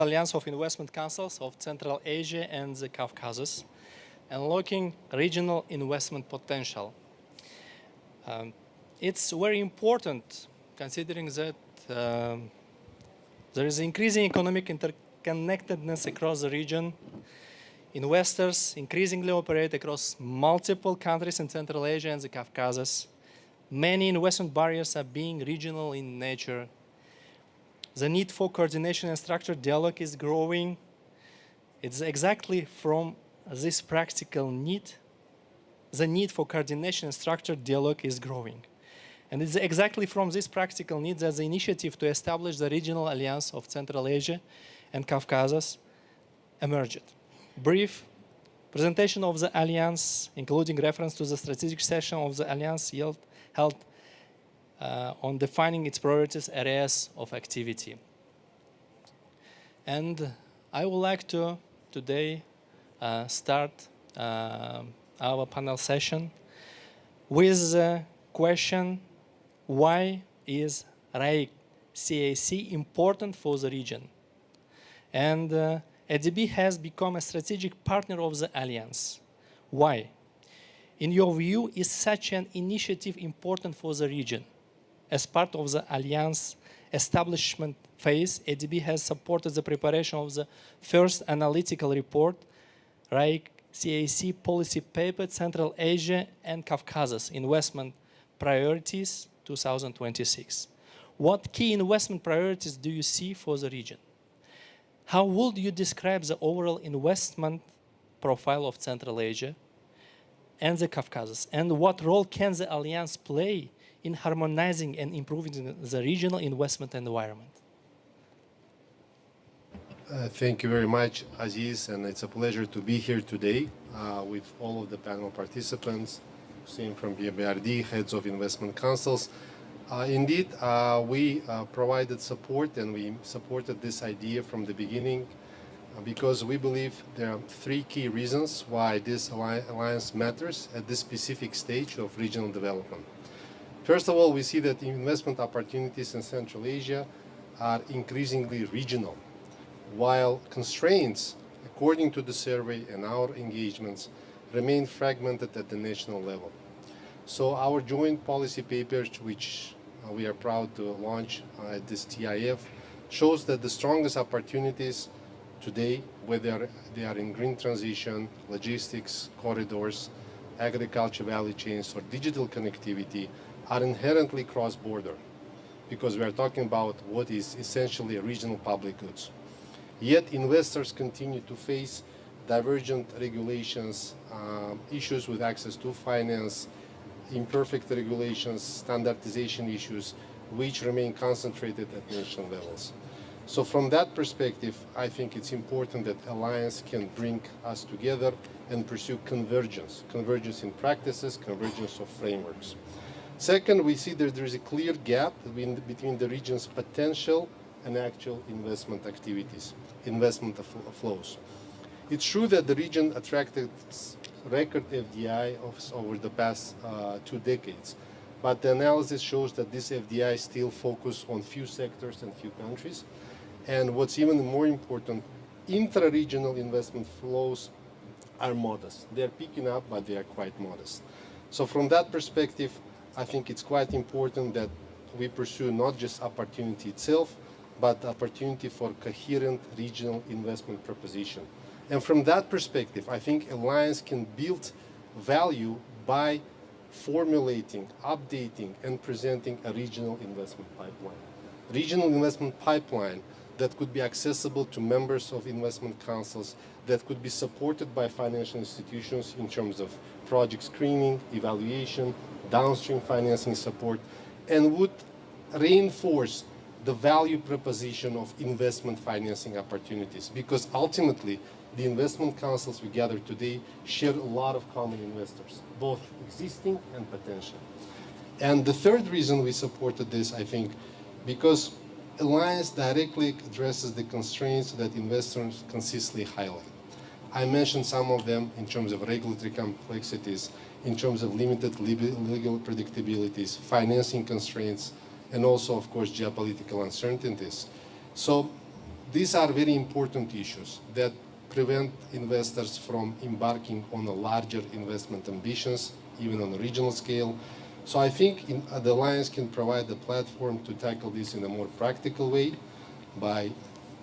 Alliance of Investment Councils of Central Asia and the Caucasus, unlocking regional investment potential. It's very important considering that there is increasing economic interconnectedness across the region. Investors increasingly operate across multiple countries in Central Asia and the Caucasus. Many investment barriers are being regional in nature. The need for coordination and structured dialogue is growing. It's exactly from this practical need, the need for coordination and structured dialogue is growing. And it's exactly from this practical need that the initiative to establish the Regional Alliance of Central Asia and Caucasus emerged. Brief presentation of the Alliance, including reference to the strategic session of the Alliance held on defining its priorities areas of activity. And I would like to today start our panel session with the question, why is CAEx important for the region? And ADB has become a strategic partner of the Alliance. Why? In your view, is such an initiative important for the region? As part of the Alliance establishment phase, ADB has supported the preparation of the first analytical report, CAEx Policy Paper, Central Asia and Caucasus, Investment Priorities 2026. What key investment priorities do you see for the region? How would you describe the overall investment profile of Central Asia and the Caucasus? And what role can the Alliance play in harmonizing and improving the regional investment environment? Thank you very much, Aziz, and it's a pleasure to be here today with all of the panel participants, same from BRD, heads of investment councils. Indeed, we provided support and we supported this idea from the beginning because we believe there are three key reasons why this alliance matters at this specific stage of regional development. First of all, we see that investment opportunities in Central Asia are increasingly regional, while constraints, according to the survey and our engagements, remain fragmented at the national level. So our joint policy paper, which we are proud to launch at this TIF, shows that the strongest opportunities today, whether they are in green transition, logistics, corridors, agriculture value chains, or digital connectivity, are inherently cross-border, because we are talking about what is essentially regional public goods. Yet investors continue to face divergent regulations, issues with access to finance, imperfect regulations, standardization issues, which remain concentrated at national levels. So from that perspective, I think it's important that Alliance can bring us together and pursue convergence in practices, convergence of frameworks. Second, we see that there is a clear gap between the region's potential and actual investment activities, investment flows. It's true that the region attracted record FDI over the past 2 decades, but the analysis shows that this FDI still focus on few sectors and few countries. And what's even more important, intra-regional investment flows are modest. They're picking up, but they are quite modest. So from that perspective, I think it's quite important that we pursue not just opportunity itself, but opportunity for coherent regional investment proposition. And from that perspective, I think Alliance can build value by formulating, updating, and presenting a regional investment pipeline. Regional investment pipeline that could be accessible to members of investment councils, that could be supported by financial institutions in terms of project screening, evaluation, downstream financing support, and would reinforce the value proposition of investment financing opportunities, because ultimately the investment councils we gather today share a lot of common investors, both existing and potential. And the third reason we supported this, I think, because Alliance directly addresses the constraints that investors consistently highlight. I mentioned some of them in terms of regulatory complexities, in terms of limited legal predictabilities, financing constraints, and also, of course, geopolitical uncertainties. So these are very important issues that prevent investors from embarking on a larger investment ambitions, even on a regional scale. So I think the Alliance can provide the platform to tackle this in a more practical way by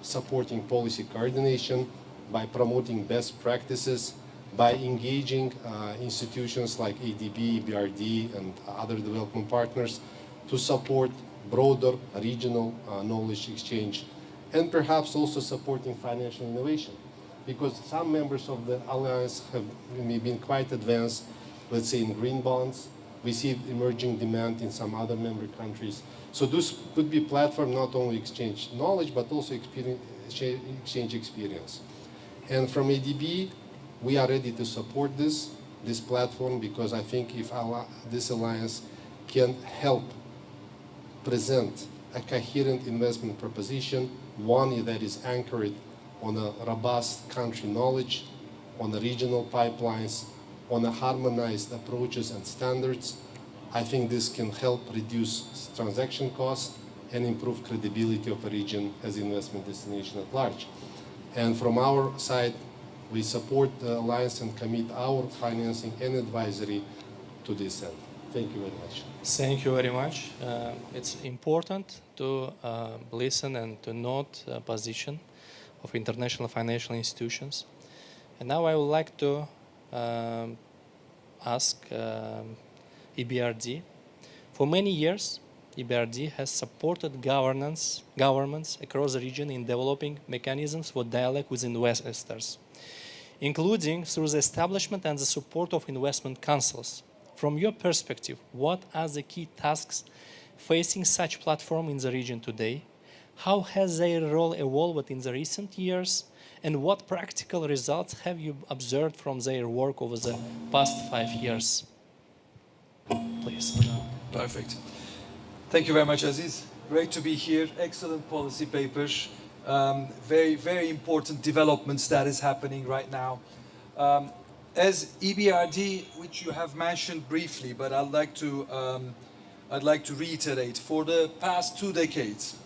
supporting policy coordination, by promoting best practices, by engaging institutions like ADB, BRD, and other development partners to support broader regional knowledge exchange, and perhaps also supporting financial innovation. Because some members of the Alliance have been quite advanced, let's say in green bonds. We see emerging demand in some other member countries. So this could be a platform not only exchange knowledge, but also exchange experience. And from ADB, we are ready to support this platform, because I think if this alliance can help present a coherent investment proposition, one that is anchored on a robust country knowledge, on the regional pipelines, on a harmonized approaches and standards, I think this can help reduce transaction costs and improve credibility of a region as an investment destination at large. And from our side, we support the alliance and commit our financing and advisory to this end. Thank you very much. Thank you very much. It's important to listen and to note the position of international financial institutions. And now I would like to ask EBRD. For many years, EBRD has supported governments across the region in developing mechanisms for dialogue with investors, including through the establishment and the support of investment councils. From your perspective, what are the key tasks facing such platform in the region today? How has their role evolved in the recent years? And what practical results have you observed from their work over the past 5 years? Please. Perfect. Thank you very much, Aziz. Great to be here. Excellent policy papers. Very, very important developments that is happening right now. As EBRD, which you have mentioned briefly, but I'd like to reiterate, for the past 2 decades,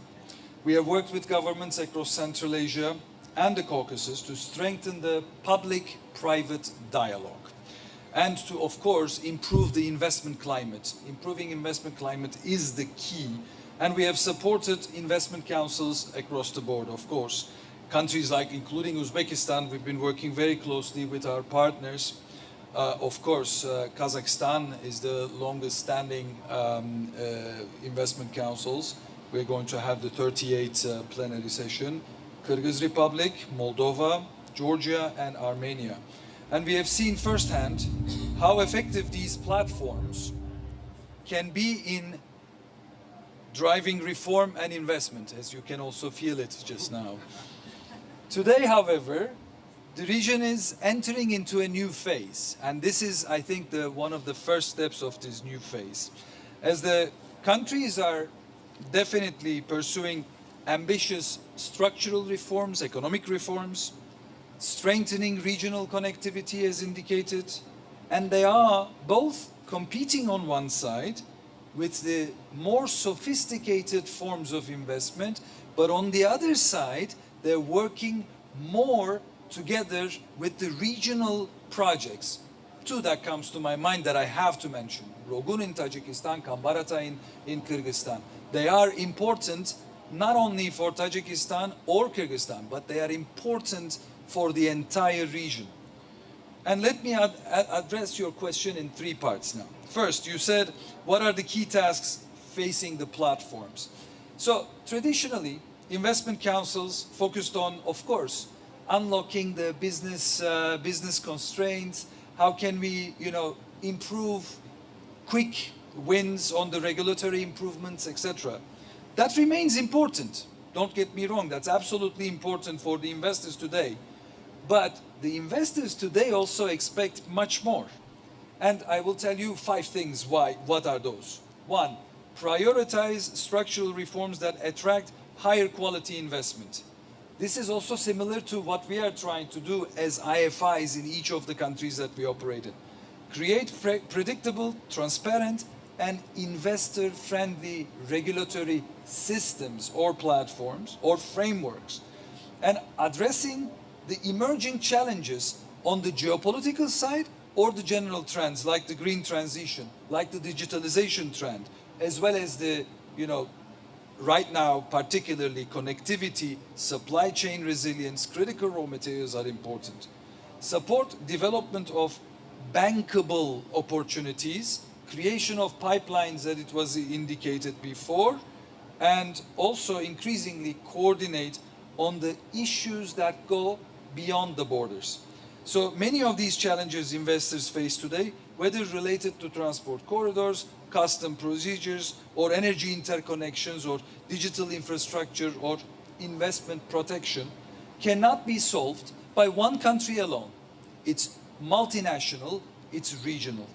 we have worked with governments across Central Asia and the Caucasus to strengthen the public-private dialogue and to, of course, improve the investment climate. Improving investment climate is the key, and we have supported investment councils across the board, of course. Countries like, including Uzbekistan, we've been working very closely with our partners. Of course, Kazakhstan is the longest standing investment councils. We're going to have the 38th plenary session. Kyrgyz Republic, Moldova, Georgia, and Armenia. And we have seen firsthand how effective these platforms can be in driving reform and investment, as you can also feel it just now. Today, however, the region is entering into a new phase, and this is, I think, one of the first steps of this new phase. As the countries are definitely pursuing ambitious structural reforms, economic reforms, strengthening regional connectivity as indicated, and they are both competing on one side with the more sophisticated forms of investment, but on the other side, they're working more together with the regional projects. Two that comes to my mind that I have to mention: Rogun in Tajikistan, Kambarata in Kyrgyzstan. They are important not only for Tajikistan or Kyrgyzstan, but they are important for the entire region. And let me address your question in 3 parts now. First, you said, what are the key tasks facing the platforms? So traditionally, investment councils focused on, of course, unlocking the business constraints. How can we, improve quick wins on the regulatory improvements, etc. That remains important. Don't get me wrong, that's absolutely important for the investors today. But the investors today also expect much more. And I will tell you 5 things why. What are those? 1, prioritize structural reforms that attract higher quality investment. This is also similar to what we are trying to do as IFIs in each of the countries that we operate in. Create predictable, transparent, and investor-friendly regulatory systems or platforms or frameworks and addressing the emerging challenges on the geopolitical side or the general trends like the green transition, like the digitalization trend, as well as the, right now, particularly connectivity, supply chain resilience, critical raw materials are important. Support development of bankable opportunities, creation of pipelines that it was indicated before, and also increasingly coordinate on the issues that go beyond the borders. So many of these challenges investors face today, whether related to transport corridors, custom procedures, or energy interconnections, or digital infrastructure, or investment protection, cannot be solved by one country alone. It's multinational, it's regional.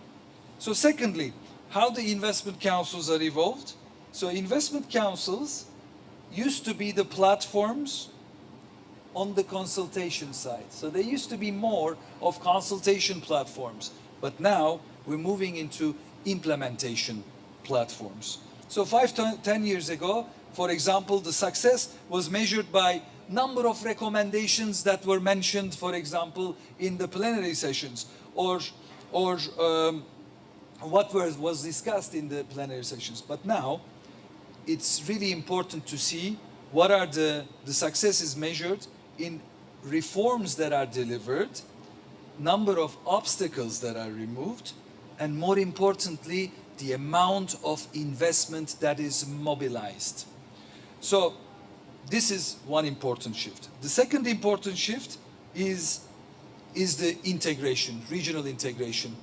So secondly, how the investment councils are evolved. So investment councils used to be the platforms on the consultation side. So they used to be more of consultation platforms, but now we're moving into implementation platforms. So 10 years ago, for example, the success was measured by number of recommendations that were mentioned, for example, in the plenary sessions, or what was discussed in the plenary sessions. But now, it's really important to see what are the successes measured in reforms that are delivered, number of obstacles that are removed, and more importantly, the amount of investment that is mobilized. So this is one important shift. The second important shift is the integration, regional integration.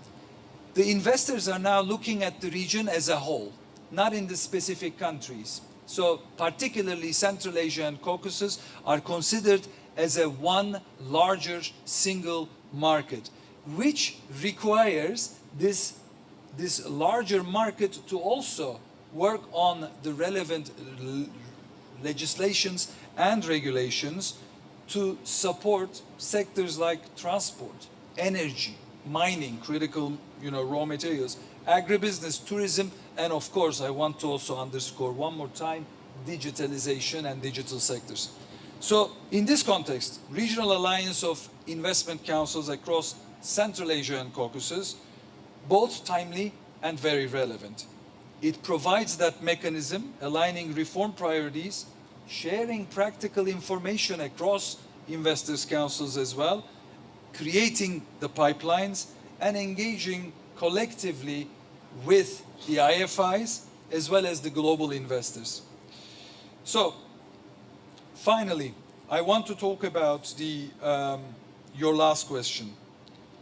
The investors are now looking at the region as a whole, not in the specific countries. So particularly Central Asia and Caucasus are considered as a one larger single market, which requires this larger market to also work on the relevant legislations and regulations to support sectors like transport, energy, mining, critical raw materials, agribusiness, tourism, and of course, I want to also underscore one more time, digitalization and digital sectors. So in this context, Regional Alliance of Investment Councils across Central Asia and Caucasus, both timely and very relevant. It provides that mechanism, aligning reform priorities, sharing practical information across investors' councils as well, creating the pipelines, and engaging collectively with the IFIs as well as the global investors. So, finally, I want to talk about your last question.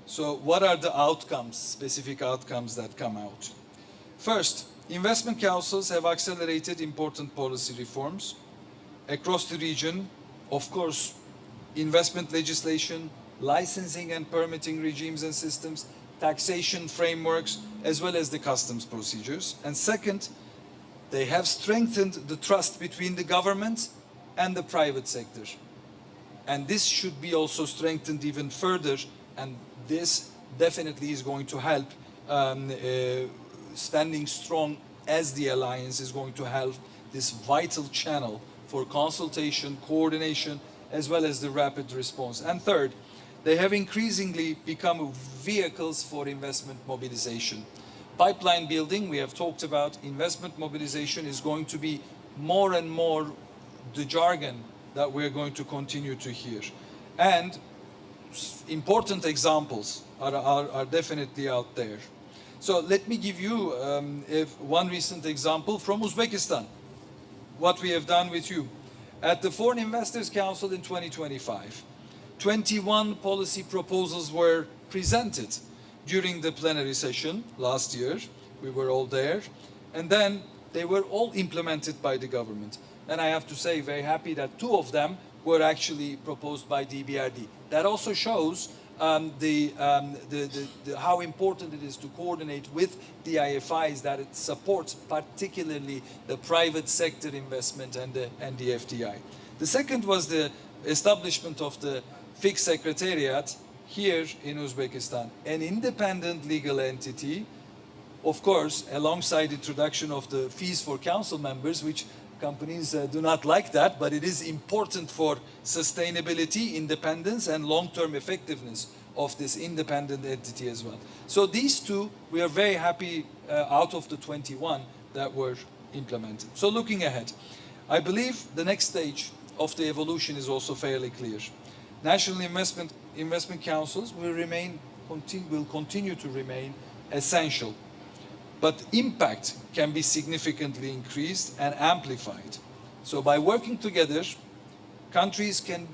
So, what are the outcomes, specific outcomes that come out? First, investment councils have accelerated important policy reforms across the region. Of course, investment legislation, licensing and permitting regimes and systems, taxation frameworks, as well as the customs procedures. And second, they have strengthened the trust between the government and the private sector. And this should be also strengthened even further, and this definitely is going to help standing strong as the alliance is going to help this vital channel for consultation, coordination, as well as the rapid response. And third, they have increasingly become vehicles for investment mobilization. Pipeline building, we have talked about, investment mobilization is going to be more and more the jargon that we're going to continue to hear. And important examples are definitely out there. So let me give you one recent example from Uzbekistan, what we have done with you. At the Foreign Investors Council in 2025, 21 policy proposals were presented during the plenary session last year. We were all there. And then they were all implemented by the government. And I have to say, very happy that 2 of them were actually proposed by DBRD. That also shows how important it is to coordinate with the IFIs, that it supports particularly the private sector investment and the FDI. The second was the establishment of the fixed secretariat here in Uzbekistan, an independent legal entity, of course, alongside the introduction of the fees for council members, which Companies do not like that, but it is important for sustainability, independence, and long-term effectiveness of this independent entity as well. So these two, we are very happy out of the 21 that were implemented. So looking ahead, I believe the next stage of the evolution is also fairly clear. National investment councils will continue to remain essential, but impact can be significantly increased and amplified. So by working together, countries can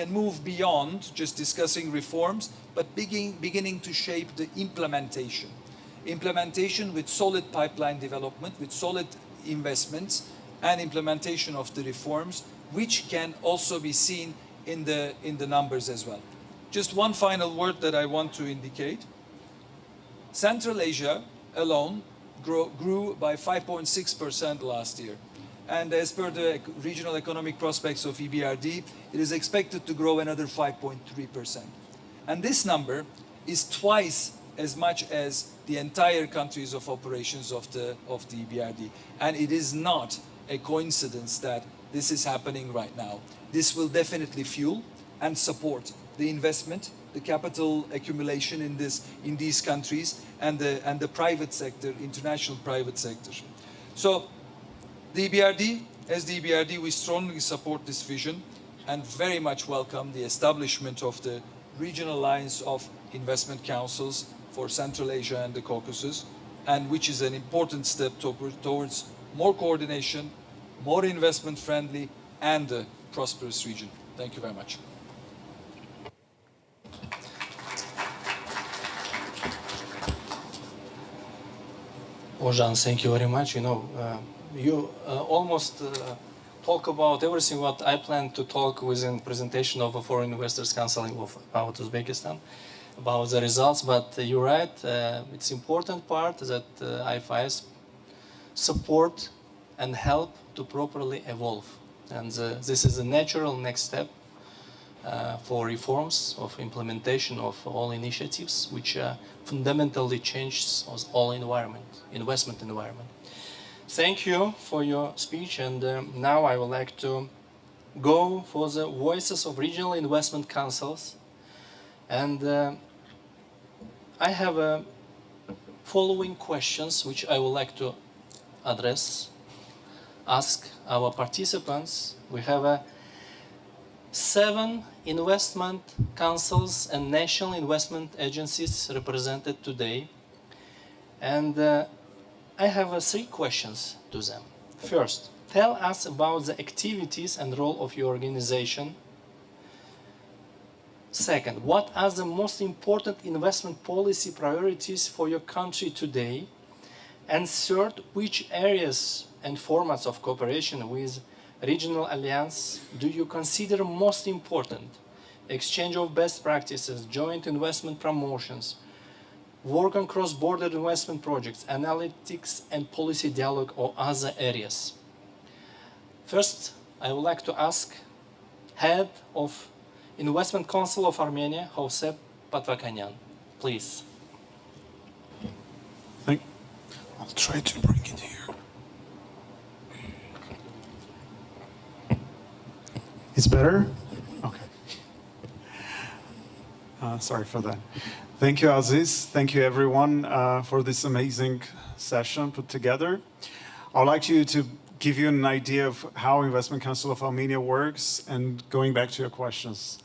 move beyond just discussing reforms, but beginning to shape the implementation. Implementation with solid pipeline development, with solid investments, and implementation of the reforms, which can also be seen in the numbers as well. Just one final word that I want to indicate. Central Asia alone grew by 5.6% last year. And as per the regional economic prospects of EBRD, it is expected to grow another 5.3%. And this number is twice as much as the entire countries of operations of the EBRD. And it is not a coincidence that this is happening right now. This will definitely fuel and support the investment, the capital accumulation in these countries, and the private sector, international private sector. So the EBRD, as the EBRD, we strongly support this vision and very much welcome the establishment of the Regional Alliance of Investment Councils for Central Asia and the Caucasus, and which is an important step towards more coordination, more investment friendly, and a prosperous region. Thank you very much. Ozan, thank you very much. You almost talk about everything what I plan to talk within presentation of a Foreign Investors Council about Uzbekistan, about the results. But you're right, it's important part that IFIs support and help to properly evolve. And this is a natural next step for reforms of implementation of all initiatives, which fundamentally changes all investment environment. Thank you for your speech, and now I would like to go for the voices of regional investment councils. And I have following questions which I would like to ask our participants. We have 7 investment councils and national investment agencies represented today. And I have 3 questions to them. First, tell us about the activities and role of your organization. Second, what are the most important investment policy priorities for your country today? And third, which areas and formats of cooperation with Regional Alliance do you consider most important? Exchange of best practices, joint investment promotions, work on cross-border investment projects, analytics and policy dialogue, or other areas. First, I would like to ask Head of Investment Council of Armenia, Josep Patvakanyan. Please. I'll try to bring it here. It's better? Okay. Sorry for that. Thank you, Aziz. Thank you, everyone, for this amazing session put together. I would like to give you an idea of how Investment Council of Armenia works, and going back to your questions.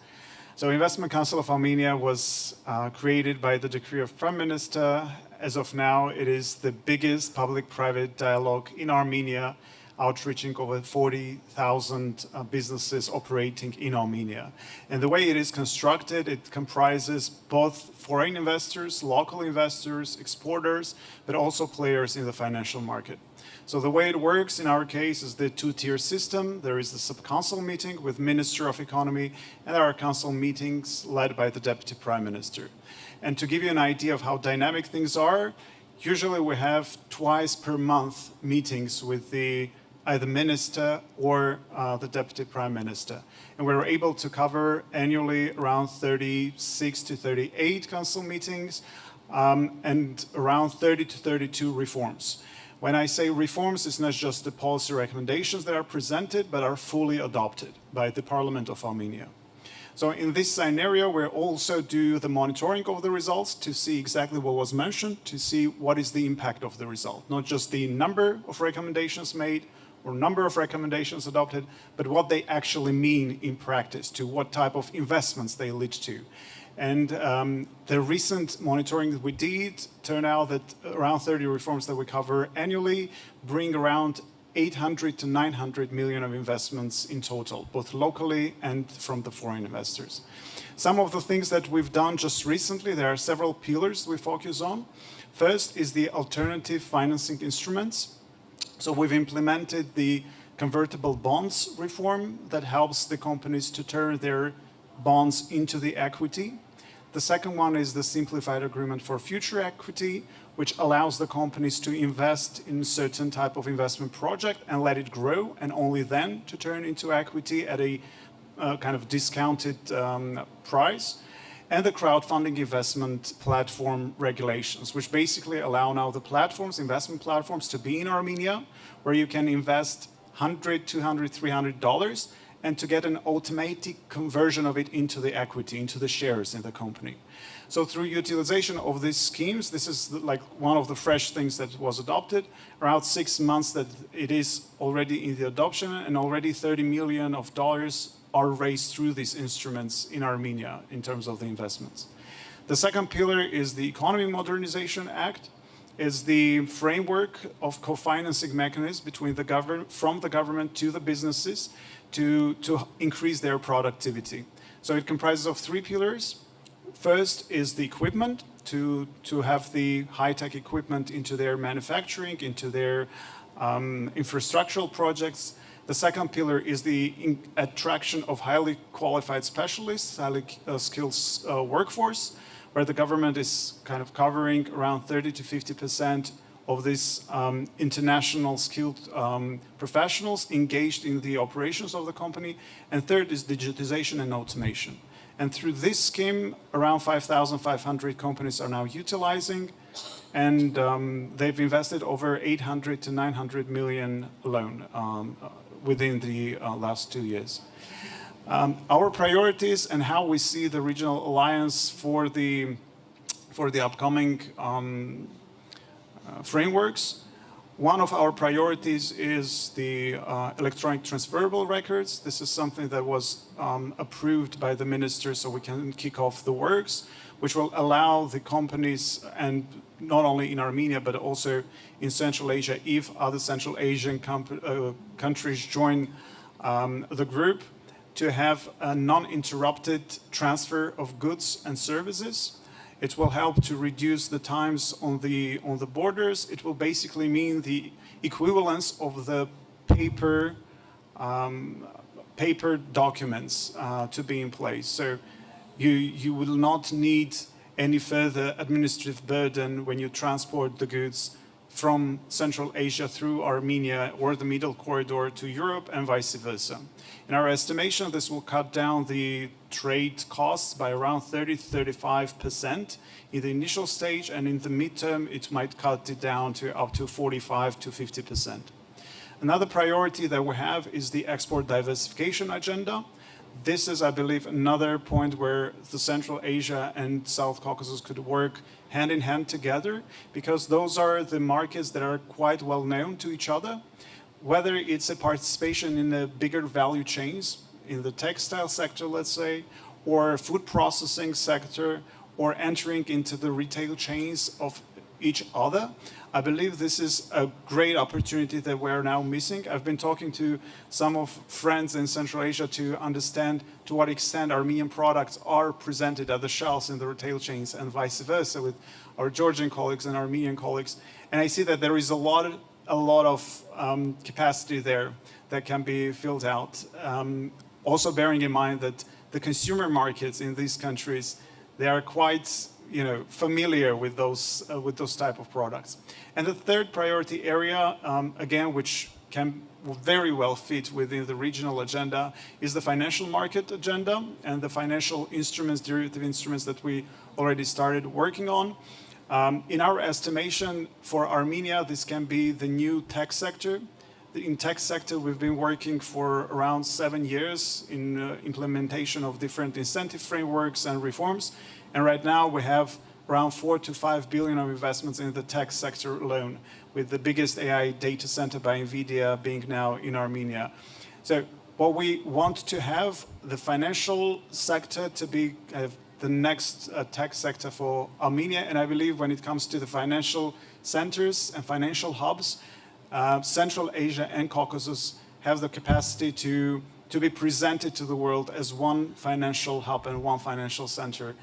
So Investment Council of Armenia was created by the decree of Prime Minister. As of now, it is the biggest public-private dialogue in Armenia, outreaching over 40,000 businesses operating in Armenia. And the way it is constructed, it comprises both foreign investors, local investors, exporters, but also players in the financial market. So the way it works in our case is the 2-tier system. There is the sub-council meeting with Minister of Economy, and there are council meetings led by the Deputy Prime Minister. And to give you an idea of how dynamic things are, usually we have twice per month meetings with either minister or the Deputy Prime Minister. And we're able to cover annually around 36 to 38 council meetings and around 30 to 32 reforms. When I say reforms, it's not just the policy recommendations that are presented, but are fully adopted by the Parliament of Armenia. So in this scenario, we also do the monitoring of the results to see exactly what was mentioned, to see what is the impact of the result, not just the number of recommendations made or number of recommendations adopted, but what they actually mean in practice, to what type of investments they lead to. And the recent monitoring that we did turned out that around 30 reforms that we cover annually bring around 800 to 900 million of investments in total, both locally and from the foreign investors. Some of the things that we've done just recently, there are several pillars we focus on. First is the alternative financing instruments. So we've implemented the convertible bonds reform that helps the companies to turn their bonds into the equity. The second one is the simplified agreement for future equity, which allows the companies to invest in a certain type of investment project and let it grow, and only then to turn into equity at a kind of discounted price. And the crowdfunding investment platform regulations, which basically allow now the platforms, investment platforms, to be in Armenia, where you can invest $100, $200, $300, and to get an automatic conversion of it into the equity, into the shares in the company. So through utilization of these schemes, this is like one of the fresh things that was adopted, around 6 months that it is already in the adoption, and already $30 million are raised through these instruments in Armenia in terms of the investments. The second pillar is the Economy Modernization Act, is the framework of co-financing mechanisms between the from the government to the businesses to increase their productivity. So it comprises of 3 pillars. First is the equipment, to have the high-tech equipment into their manufacturing, into their infrastructural projects. The second pillar is the attraction of highly qualified specialists, highly skilled workforce, where the government is kind of covering around 30 to 50% of these international skilled professionals engaged in the operations of the company. And third is digitization and automation. And through this scheme, around 5,500 companies are now utilizing, and they've invested over 800 to 900 million alone within the last 2 years. Our priorities and how we see the regional alliance for the upcoming frameworks. One of our priorities is the electronic transferable records. This is something that was approved by the minister, so we can kick off the works, which will allow the companies, and not only in Armenia, but also in Central Asia, if other Central Asian countries join the group, to have a non-interrupted transfer of goods and services. It will help to reduce the times on the borders. It will basically mean the equivalence of the paper documents to be in place. So you will not need any further administrative burden when you transport the goods from Central Asia through Armenia or the Middle Corridor to Europe and vice versa. In our estimation, this will cut down the trade costs by around 30 to 35% in the initial stage, and in the midterm, it might cut it down to up to 45 to 50%. Another priority that we have is the export diversification agenda. This is, I believe, another point where the Central Asia and South Caucasus could work hand in hand together, because those are the markets that are quite well known to each other. Whether it's a participation in the bigger value chains, in the textile sector, let's say, or food processing sector, or entering into the retail chains of each other, I believe this is a great opportunity that we're now missing. I've been talking to some of friends in Central Asia to understand to what extent Armenian products are presented at the shelves in the retail chains and vice versa with our Georgian colleagues and Armenian colleagues. And I see that there is a lot of capacity there that can be filled out. Also bearing in mind that the consumer markets in these countries, they are quite familiar with those type of products. And the third priority area, again, which can very well fit within the regional agenda, is the financial market agenda and the financial instruments, derivative instruments that we already started working on. In our estimation, for Armenia, this can be the new tech sector. In tech sector, we've been working for around 7 years in implementation of different incentive frameworks and reforms. And right now we have around 4 to 5 billion of investments in the tech sector alone, with the biggest AI data center by NVIDIA being now in Armenia. So what we want to have, the financial sector to be the next tech sector for Armenia. And I believe when it comes to the financial centers and financial hubs, Central Asia and Caucasus have the capacity to be presented to the world as one financial hub and one financial center.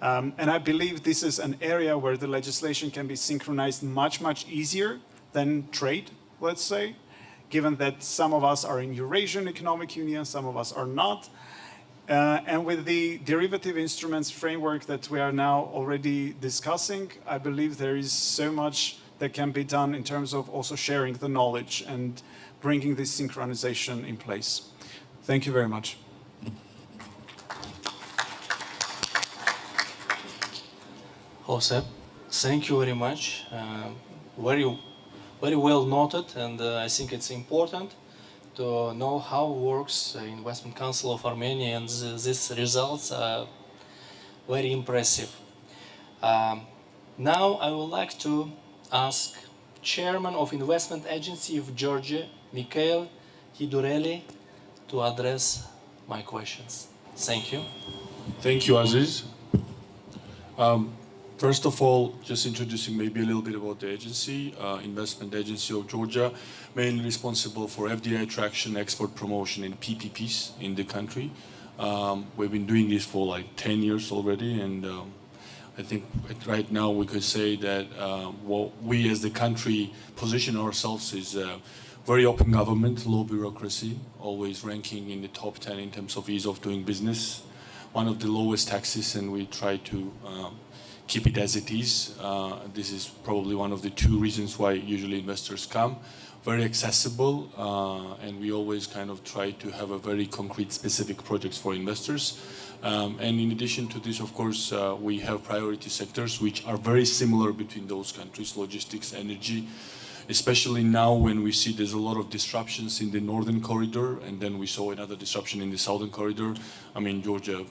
And I believe this is an area where the legislation can be synchronized much, much easier than trade, let's say, given that some of us are in Eurasian Economic Union, some of us are not. And with the derivative instruments framework that we are now already discussing, I believe there is so much that can be done in terms of also sharing the knowledge and bringing this synchronization in place. Thank you very much. Josep, thank you very much. Very well noted, and I think it's important to know how works the Investment Council of Armenia, and these results are very impressive. Now I would like to ask Chairman of Investment Agency of Georgia, Mikhail Hidureli, to address my questions. Thank you. Thank you, Aziz. First of all, just introducing maybe a little bit about the agency, Investment Agency of Georgia, mainly responsible for FDI attraction, export promotion, and PPPs in the country. We've been doing this for like 10 years already, and I think right now we could say that what we as the country position ourselves is very open government, low bureaucracy, always ranking in the top 10 in terms of ease of doing business, one of the lowest taxes, and we try to keep it as it is. This is probably one of the 2 reasons why usually investors come. Very accessible, and we always kind of try to have a very concrete, specific projects for investors. And in addition to this, of course, we have priority sectors which are very similar between those countries, logistics, energy, especially now when we see there's a lot of disruptions in the northern corridor, and then we saw another disruption in the southern corridor. I mean, Georgia,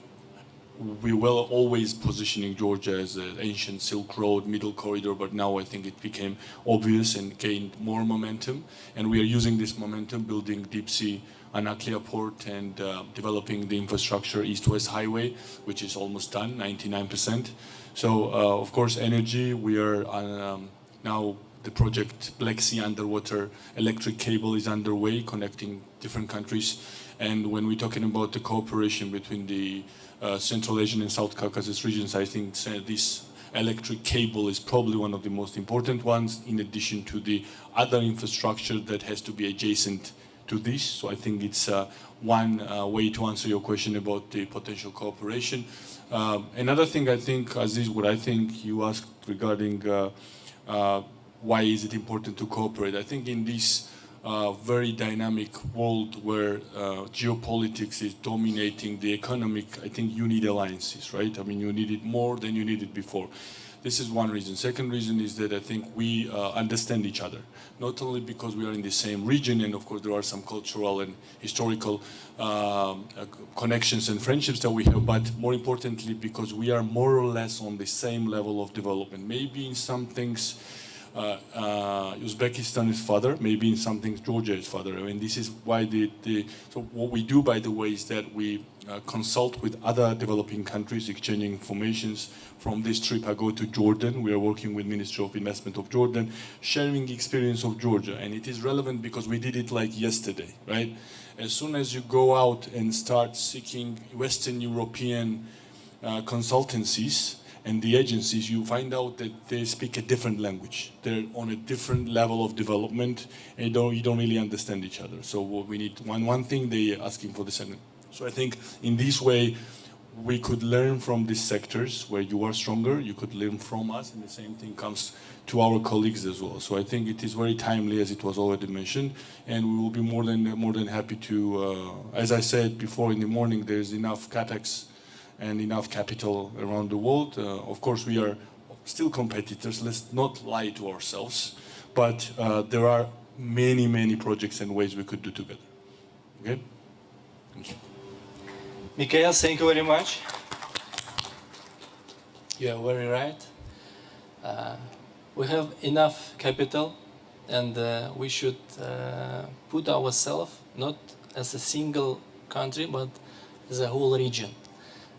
we were always positioning Georgia as an ancient Silk Road, middle corridor, but now I think it became obvious and gained more momentum. And we are using this momentum, building deep sea Anaklia port and developing the infrastructure East-West Highway, which is almost done, 99%. So, of course, energy, we are on, now the project Black Sea underwater electric cable is underway, connecting different countries. And when we're talking about the cooperation between the Central Asian and South Caucasus regions, I think this electric cable is probably one of the most important ones, in addition to the other infrastructure that has to be adjacent to this. So I think it's one way to answer your question about the potential cooperation. Another thing I think, Aziz, what I think you asked regarding why is it important to cooperate? I think in this very dynamic world where geopolitics is dominating the economic, I think you need alliances, right? I mean, you need it more than you needed before. This is one reason. Second reason is that I think we understand each other, not only because we are in the same region, and of course there are some cultural and historical connections and friendships that we have, but more importantly because we are more or less on the same level of development. Maybe in some things Uzbekistan is further, maybe in some things Georgia is further. I mean, this is why so what we do, by the way, is that we consult with other developing countries, exchanging informations. From this trip, I go to Jordan. We are working with Ministry of Investment of Jordan, sharing the experience of Georgia. And it is relevant because we did it like yesterday, right? As soon as you go out and start seeking Western European consultancies, and the agencies, you find out that they speak a different language. They're on a different level of development, and you don't really understand each other. So what we need, one thing, they're asking for the second. So I think in this way, we could learn from these sectors where you are stronger, you could learn from us, and the same thing comes to our colleagues as well. So I think it is very timely, as it was already mentioned, and we will be more than happy to, as I said before in the morning, there's enough CAEx and enough capital around the world. Of course, we are still competitors. Let's not lie to ourselves. But there are many, many projects and ways we could do together. Okay? Thank you. Mikhail, thank you very much. You are very right. We have enough capital, and we should put ourselves not as a single country, but as a whole region.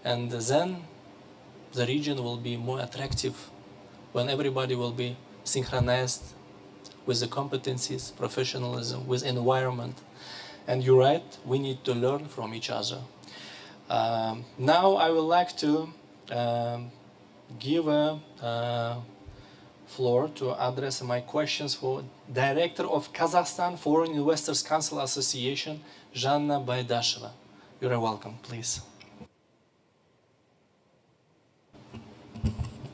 And then the region will be more attractive when everybody will be synchronized with the competencies, professionalism, with environment. And you're right, we need to learn from each other. Now I would like to give a floor to address my questions for Director of Kazakhstan Foreign Investors Council Association, Zhanna Baydasheva. You're welcome, please.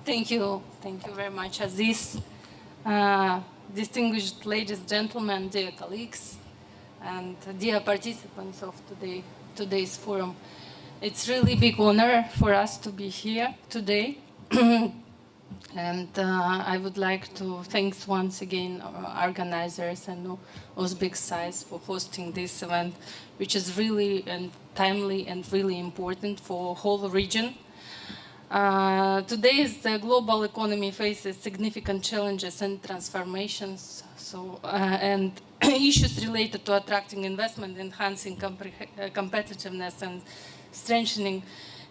Thank you very much, Aziz. Distinguished ladies, gentlemen, dear colleagues, and dear participants of today's forum. It's really a big honor for us to be here today. And I would like to thank once again our organizers and Uzbek size for hosting this event, which is really timely and really important for the whole region. Today, the global economy faces significant challenges and transformations, and issues related to attracting investment, enhancing competitiveness, and strengthening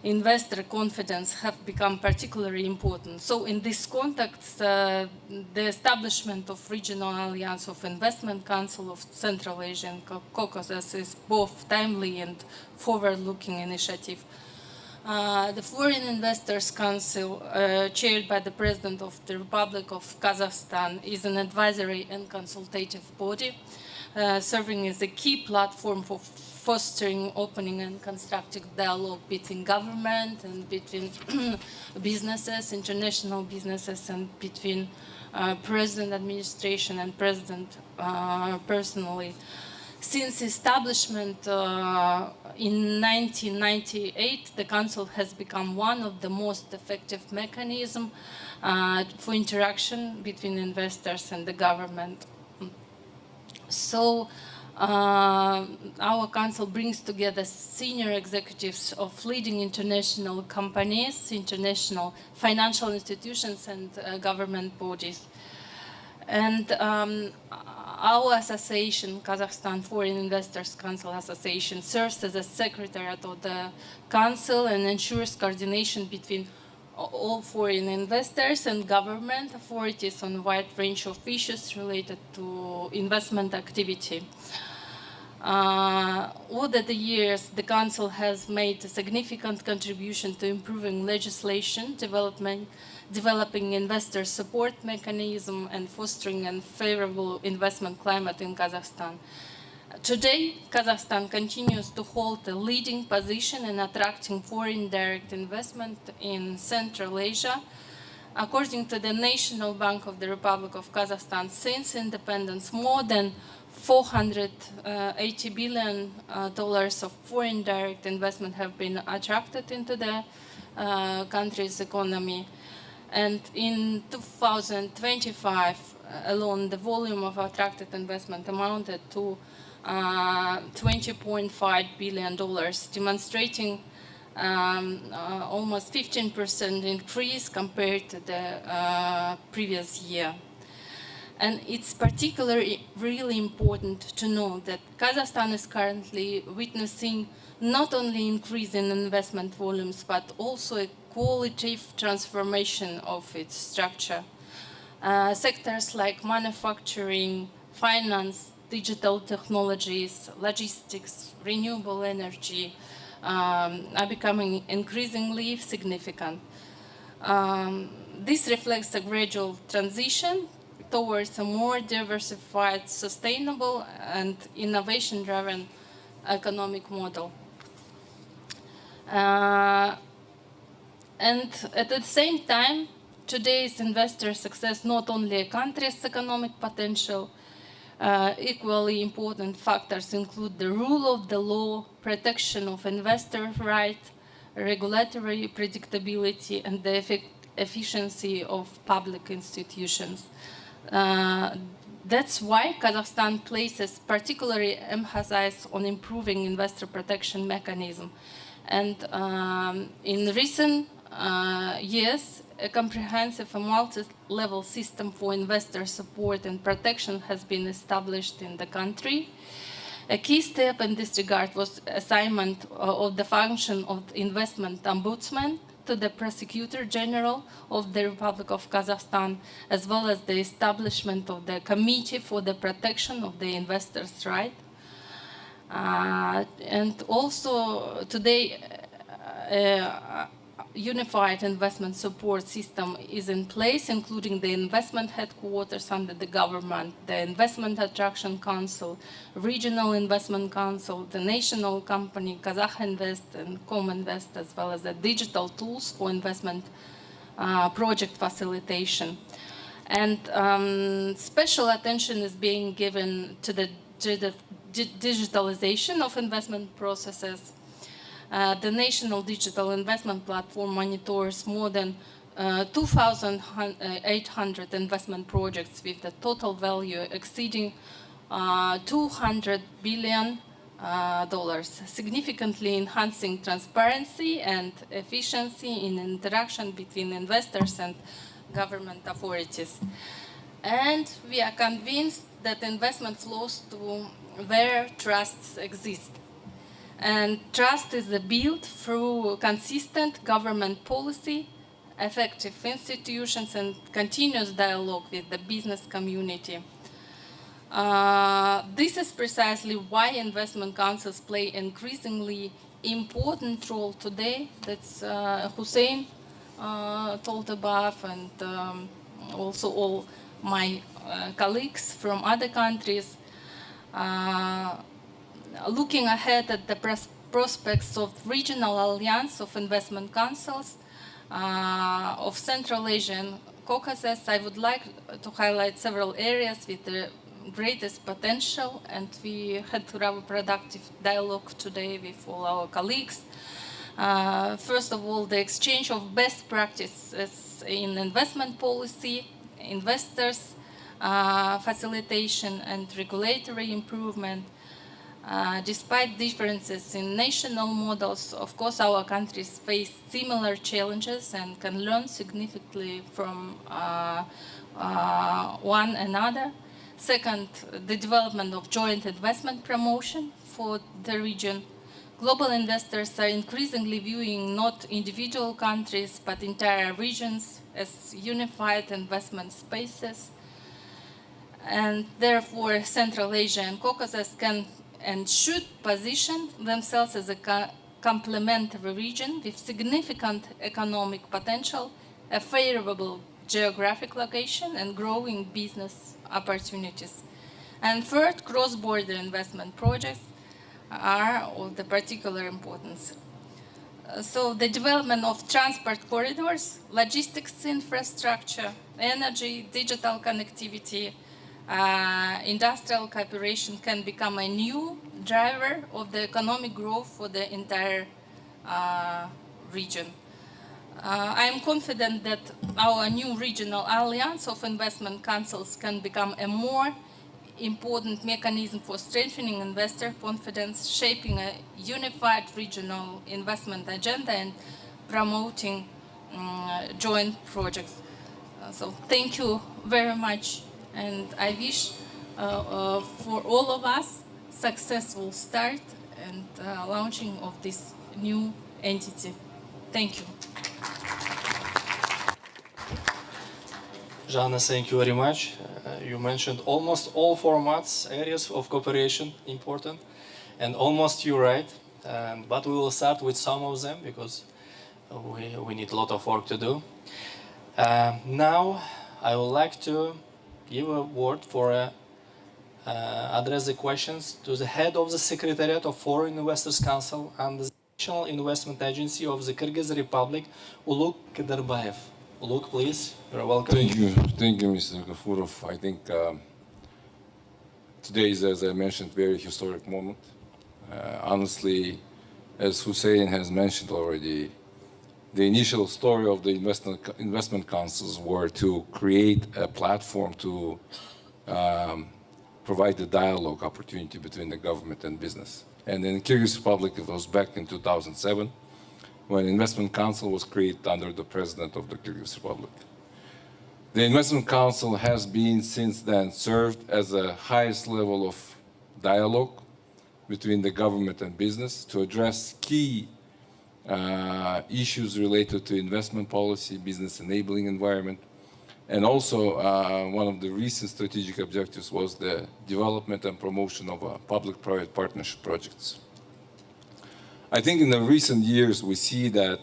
investor confidence have become particularly important. So in this context, the establishment of Regional Alliance of Investment Council of Central Asia and Caucasus is both timely and forward-looking initiative. The Foreign Investors Council, chaired by the President of the Republic of Kazakhstan, is an advisory and consultative body, serving as a key platform for fostering opening and constructive dialogue between government and between businesses, international businesses, and between President administration and President personally. Since establishment in 1998, the Council has become one of the most effective mechanisms for interaction between investors and the government. So our Council brings together senior executives of leading international companies, international financial institutions, and government bodies. And our association, Kazakhstan Foreign Investors Council Association, serves as a secretariat of the Council and ensures coordination between all foreign investors and government authorities on a wide range of issues related to investment activity. Over the years, the Council has made a significant contribution to improving legislation, developing investor support mechanism, and fostering a favorable investment climate in Kazakhstan. Today, Kazakhstan continues to hold a leading position in attracting foreign direct investment in Central Asia. According to the National Bank of the Republic of Kazakhstan, since independence, more than $480 billion of foreign direct investment have been attracted into the country's economy. And in 2025 alone, the volume of attracted investment amounted to $20.5 billion, demonstrating almost 15% increase compared to the previous year. And it's particularly really important to know that Kazakhstan is currently witnessing not only increase in investment volumes, but also a qualitative transformation of its structure. Sectors like manufacturing, finance, digital technologies, logistics, renewable energy are becoming increasingly significant. This reflects a gradual transition towards a more diversified, sustainable, and innovation-driven economic model. And at the same time, today's investor success not only a country's economic potential, equally important factors include the rule of the law, protection of investor rights, regulatory predictability, and the efficiency of public institutions. That's why Kazakhstan places particularly emphasis on improving investor protection mechanism. And in recent years, a comprehensive and multi-level system for investor support and protection has been established in the country. A key step in this regard was assignment of the function of investment ombudsman to the Prosecutor General of the Republic of Kazakhstan, as well as the establishment of the Committee for the Protection of the Investors' Rights. And also today, unified investment support system is in place, including the investment headquarters under the government, the Investment Attraction Council, Regional Investment Council, the national company Kazakh Invest and Cominvest, as well as the digital tools for investment project facilitation. And special attention is being given to the digitalization of investment processes. The National Digital Investment Platform monitors more than 2,800 investment projects with the total value exceeding $200 billion, significantly enhancing transparency and efficiency in interaction between investors and government authorities. And we are convinced that investment flows to where trusts exist. And trust is built through consistent government policy, effective institutions, and continuous dialogue with the business community. This is precisely why investment councils play increasingly important role today. That's Hussein told above, and also all my colleagues from other countries. Looking ahead at the prospects of regional alliance of investment councils of Central Asia and Caucasus, I would like to highlight several areas with the greatest potential, and we had a rather productive dialogue today with all our colleagues. First of all, the exchange of best practices in investment policy, investors, facilitation, and regulatory improvement. Despite differences in national models, of course, our countries face similar challenges and can learn significantly from one another. Second, the development of joint investment promotion for the region. Global investors are increasingly viewing not individual countries, but entire regions as unified investment spaces. And therefore, Central Asia and Caucasus can and should position themselves as a complementary region with significant economic potential, a favorable geographic location, and growing business opportunities. And third, cross-border investment projects are of the particular importance. So the development of transport corridors, logistics infrastructure, energy, digital connectivity, industrial cooperation can become a new driver of the economic growth for the entire region. I am confident that our new regional alliance of investment councils can become a more important mechanism for strengthening investor confidence, shaping a unified regional investment agenda, and promoting joint projects. So thank you very much. And I wish for all of us successful start and launching of this new entity. Thank you. Jana, thank you very much. You mentioned almost all formats, areas of cooperation important, and almost you're right. But we will start with some of them because we need a lot of work to do. Now, I would like to give a word for address the questions to the head of the Secretariat of Foreign Investors Council and the National Investment Agency of the Kyrgyz Republic, Uluk Kedarbayev. Uluk, please, you're welcome. Thank you, Mr. Gafurov. I think today is, as I mentioned, very historic moment. Honestly, as Hussein has mentioned already, the initial story of the investment councils were to create a platform to provide the dialogue opportunity between the government and business. And in Kyrgyz Republic, it was back in 2007 when Investment Council was created under the president of the Kyrgyz Republic. The Investment Council has been since then served as the highest level of dialogue between the government and business to address key issues related to investment policy, business enabling environment, and also one of the recent strategic objectives was the development and promotion of public-private partnership projects. I think in the recent years we see that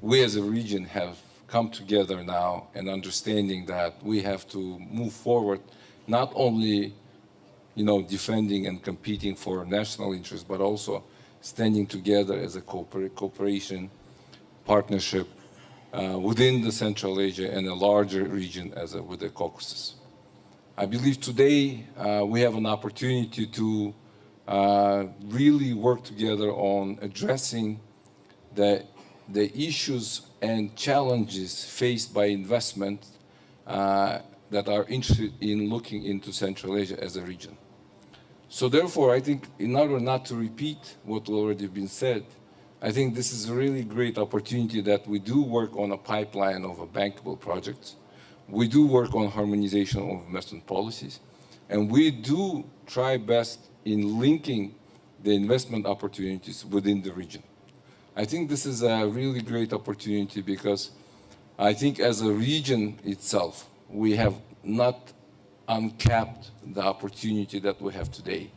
we as a region have come together now and understanding that we have to move forward, not only defending and competing for national interests, but also standing together as a cooperation partnership within the Central Asia and a larger region with the Caucasus. I believe today we have an opportunity to really work together on addressing the issues and challenges faced by investment that are interested in looking into Central Asia as a region. So therefore, I think in order not to repeat what already been said, I think this is a really great opportunity that we do work on a pipeline of bankable projects. We do work on harmonization of investment policies, and we do try best in linking the investment opportunities within the region. I think this is a really great opportunity because I think as a region itself, we have not uncapped the opportunity that we have today.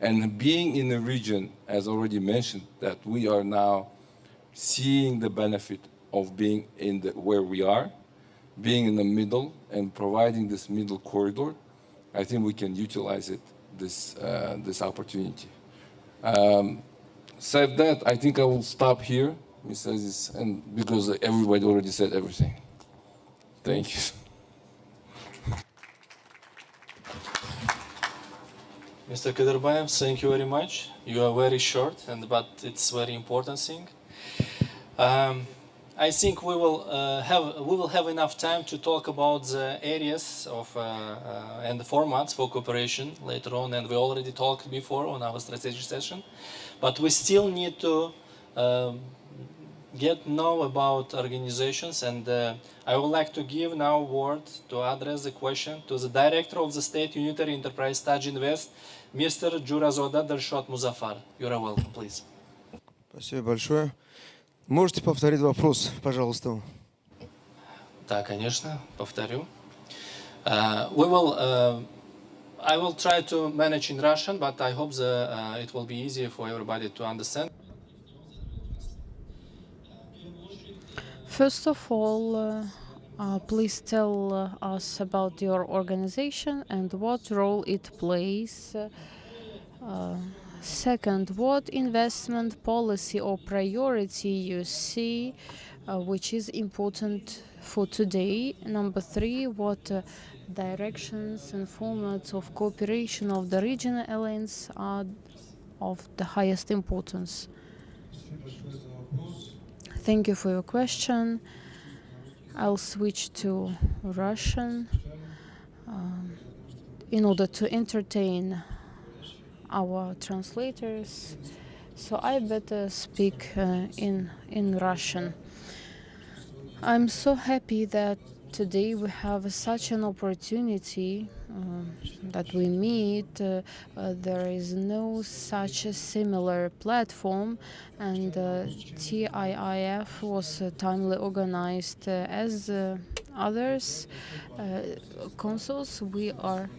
And being in the region, as already mentioned, that we are now seeing the benefit of being where we are, being in the middle and providing this middle corridor, I think we can utilize this opportunity. Said that, I think I will stop here, Mr. Aziz, and because everybody already said everything. Thank you. Mr. Kadirbayev, thank you very much. You are very short, but it's very important thing. I think we will have enough time to talk about the areas of and the formats for cooperation later on, and we already talked before on our strategic session. But we still need to get know about organizations, and I would like to give now word to address the question to the Director of the State Unitary Enterprise Taj Invest, Mr. Jurazada Dalshot Muzaffar. You are welcome, please. Спасибо большое. Можете повторить вопрос, пожалуйста? Да, конечно, повторю. I will try to manage in Russian, but I hope it will be easier for everybody to understand. First of all, please tell us about your organization and what role it plays. Second, what investment policy or priority you see which is important for today? Number three, what directions and formats of cooperation of the regional alliance are of the highest importance? Thank you for your question. I'll switch to Russian in order to entertain our translators, so I better speak in Russian. I'm so happy that today we have such an opportunity that we meet. There is no such a similar platform, and TIIF was timely organized as others consuls. We are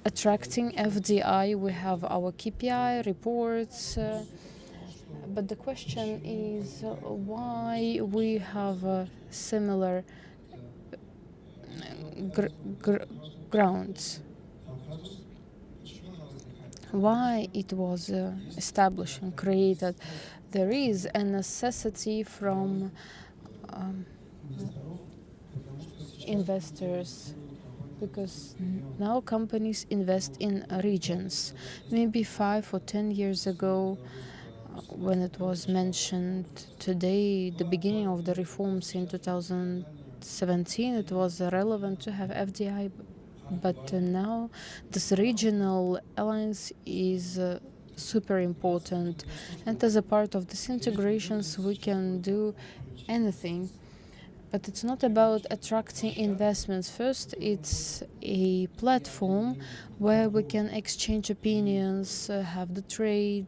attracting FDI, we have our KPI reports, but the question is why we have similar grounds. Why it was established and created? There is a necessity from investors, because now companies invest in regions. Maybe 5 or 10 years ago, when it was mentioned today, the beginning of the reforms in 2017, it was relevant to have FDI, but now this regional alliance is super important, and as a part of this integrations we can do anything. But it's not about attracting investments. First, it's a platform where we can exchange opinions, have the trade,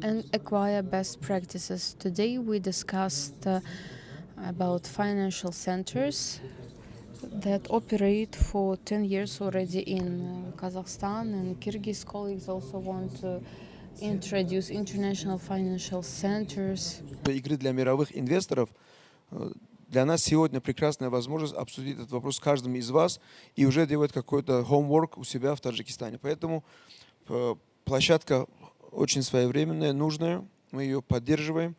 and acquire best practices. Today we discussed about financial centers that operate for 10 years already in Kazakhstan, and Kyrgyz colleagues also want to introduce international financial centers. Игры для мировых инвесторов. Для нас сегодня прекрасная возможность обсудить этот вопрос с каждым из вас и уже делать какой-то homework у себя в Таджикистане. Поэтому площадка очень своевременная, нужная, мы ее поддерживаем.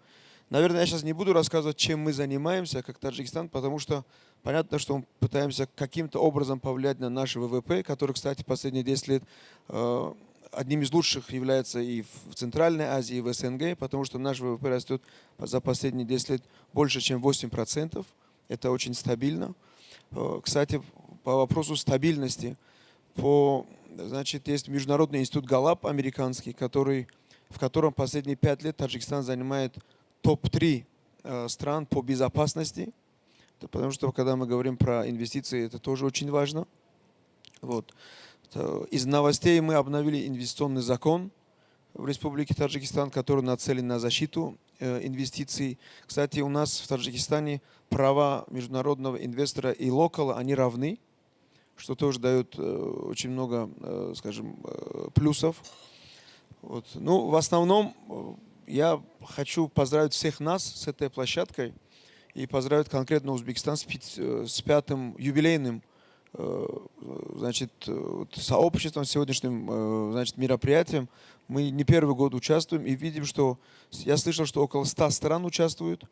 Наверное, я сейчас не буду рассказывать, чем мы занимаемся, как Таджикистан, потому что понятно, что мы пытаемся каким-то образом повлиять на наш ВВП, который, кстати, последние 10 лет одним из лучших является и в Центральной Азии, и в СНГ, потому что наш ВВП растет за последние 10 лет больше, чем 8%. Это очень стабильно. Кстати, по вопросу стабильности, значит, есть Международный институт Галлап американский, в котором последние 5 лет Таджикистан занимает топ-3 стран по безопасности. Потому что, когда мы говорим про инвестиции, это тоже очень важно. Вот. Из новостей мы обновили инвестиционный закон в Республике Таджикистан, который нацелен на защиту инвестиций. Кстати, у нас в Таджикистане права международного инвестора и локала, они равны, что тоже дает очень много, скажем, плюсов. Вот. Ну, в основном я хочу поздравить всех нас с этой площадкой и поздравить конкретно Узбекистан с 5-м юбилейным, значит, сообществом, сегодняшним, значит, мероприятием. Мы не первый год участвуем и видим, что я слышал, что около 100 стран участвуют.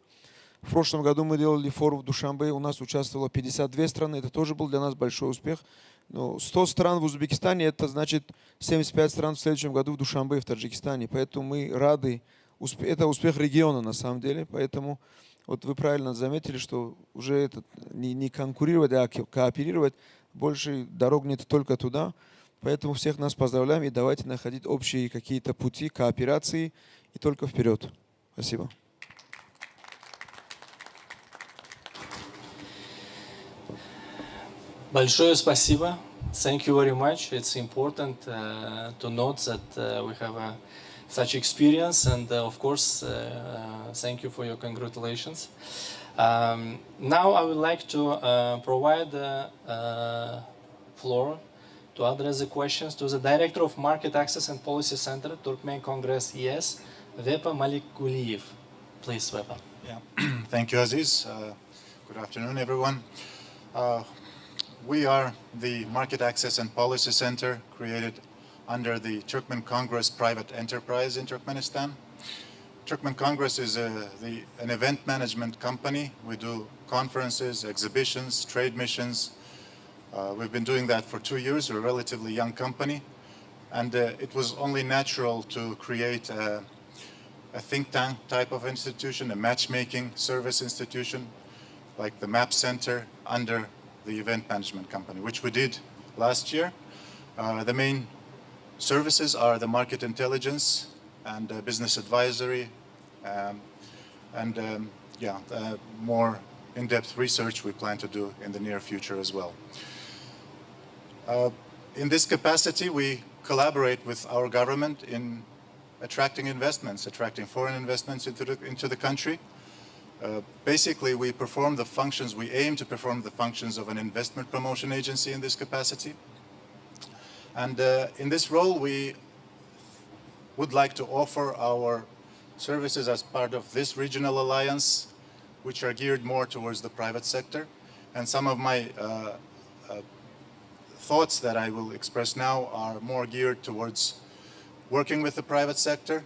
В прошлом году мы делали форум в Душанбе, у нас участвовало 52 страны, это тоже был для нас большой успех. Но 100 стран в Узбекистане, это значит 75 стран в следующем году в Душанбе, в Таджикистане. Поэтому мы рады, это успех региона на самом деле, поэтому вот вы правильно заметили, что уже это не конкурировать, а кооперировать, больше дорог нет только туда. Поэтому всех нас поздравляем и давайте находить общие какие-то пути кооперации и только вперед. Спасибо. Большое спасибо. Thank you very much. It's important to note that we have such experience, and of course, thank you for your congratulations. Now I would like to provide the floor to address the questions to the Director of Market Access and Policy Center, Turkmen Congress ES, Vepa Malikuliyev. Please, Vepa. Yeah. Thank you, Aziz. Good afternoon, everyone. We are the Market Access and Policy Center created under the Turkmen Congress private enterprise in Turkmenistan. Turkmen Congress is an event management company. We do conferences, exhibitions, trade missions. We've been doing that for 2 years. We're a relatively young company. And it was only natural to create a think tank type of institution, a matchmaking service institution, like the MAP Center under the event management company, which we did last year. The main services are the market intelligence and business advisory, and more in-depth research we plan to do in the near future as well. In this capacity, we collaborate with our government in attracting investments, attracting foreign investments into the country. Basically, we perform the functions, we aim to perform the functions of an investment promotion agency in this capacity. And in this role, we would like to offer our services as part of this regional alliance, which are geared more towards the private sector. And some of my thoughts that I will express now are more geared towards working with the private sector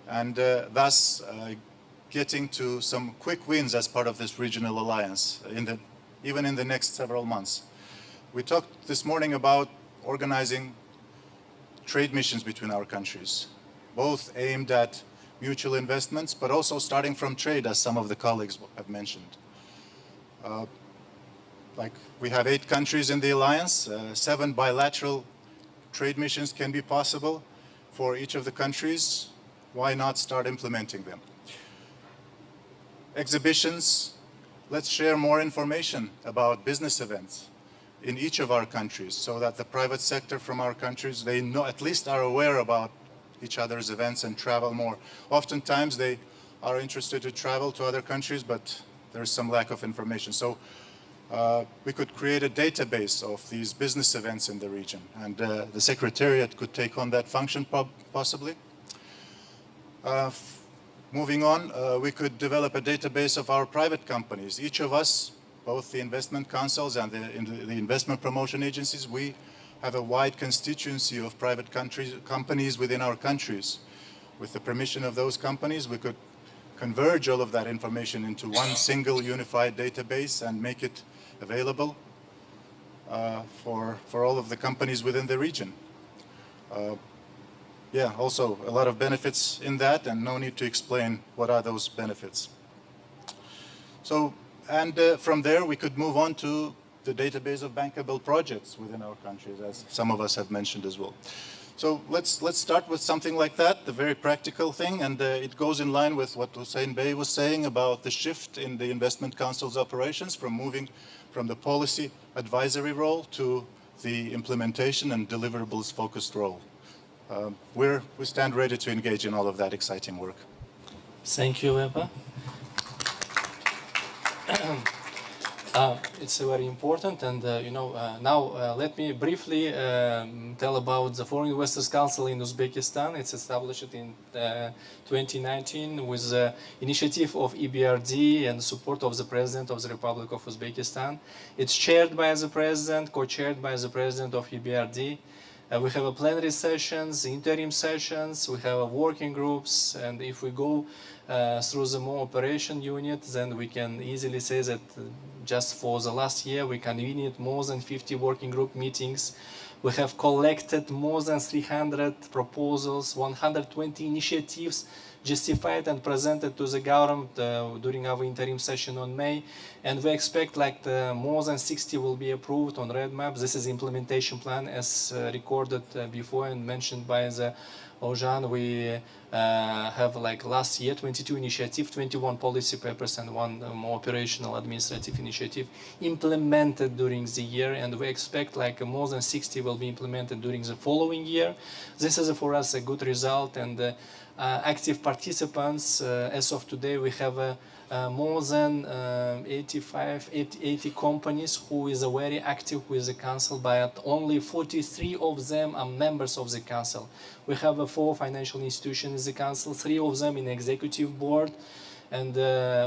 and thus getting to some quick wins as part of this regional alliance, even in the next several months. We talked this morning about organizing trade missions between our countries, both aimed at mutual investments, but also starting from trade, as some of the colleagues have mentioned. Like we have 8 countries in the alliance, 7 bilateral trade missions can be possible for each of the countries. Why not start implementing them? Exhibitions, let's share more information about business events in each of our countries so that the private sector from our countries, they know, at least are aware about each other's events and travel more. Oftentimes they are interested to travel to other countries, but there's some lack of information. So we could create a database of these business events in the region, and the Secretariat could take on that function possibly. Moving on, we could develop a database of our private companies. Each of us, both the investment councils and the investment promotion agencies, we have a wide constituency of private companies within our countries. With the permission of those companies, we could converge all of that information into one single unified database and make it available for all of the companies within the region. Yeah, also a lot of benefits in that, and no need to explain what are those benefits. So, and from there we could move on to the database of bankable projects within our countries, as some of us have mentioned as well. So let's start with something like that, the very practical thing, and it goes in line with what Hussein Bey was saying about the shift in the Investment Council's operations from moving from the policy advisory role to the implementation and deliverables focused role. We stand ready to engage in all of that exciting work. Thank you, Eva. It's very important, and now let me briefly tell about the Foreign Investors Council in Uzbekistan. It's established in 2019 with the initiative of EBRD and support of the President of the Republic of Uzbekistan. It's chaired by the President, co-chaired by the President of EBRD. We have a plenary sessions, interim sessions, we have working groups, and if we go through the more operation unit, then we can easily say that just for the last year we convened more than 50 working group meetings. We have collected more than 300 proposals, 120 initiatives justified and presented to the government during our interim session on May, and we expect more than 60 will be approved on red map. This is implementation plan as recorded before and mentioned by the Ojan. We have last year 22 initiatives, 21 policy papers, and 1 more operational administrative initiative implemented during the year, and we expect more than 60 will be implemented during the following year. This is for us a good result, and active participants. As of today, we have more than 80 companies who is very active with the council, but only 43 of them are members of the council. We have 4 financial institutions in the council, 3 of them in the executive board, and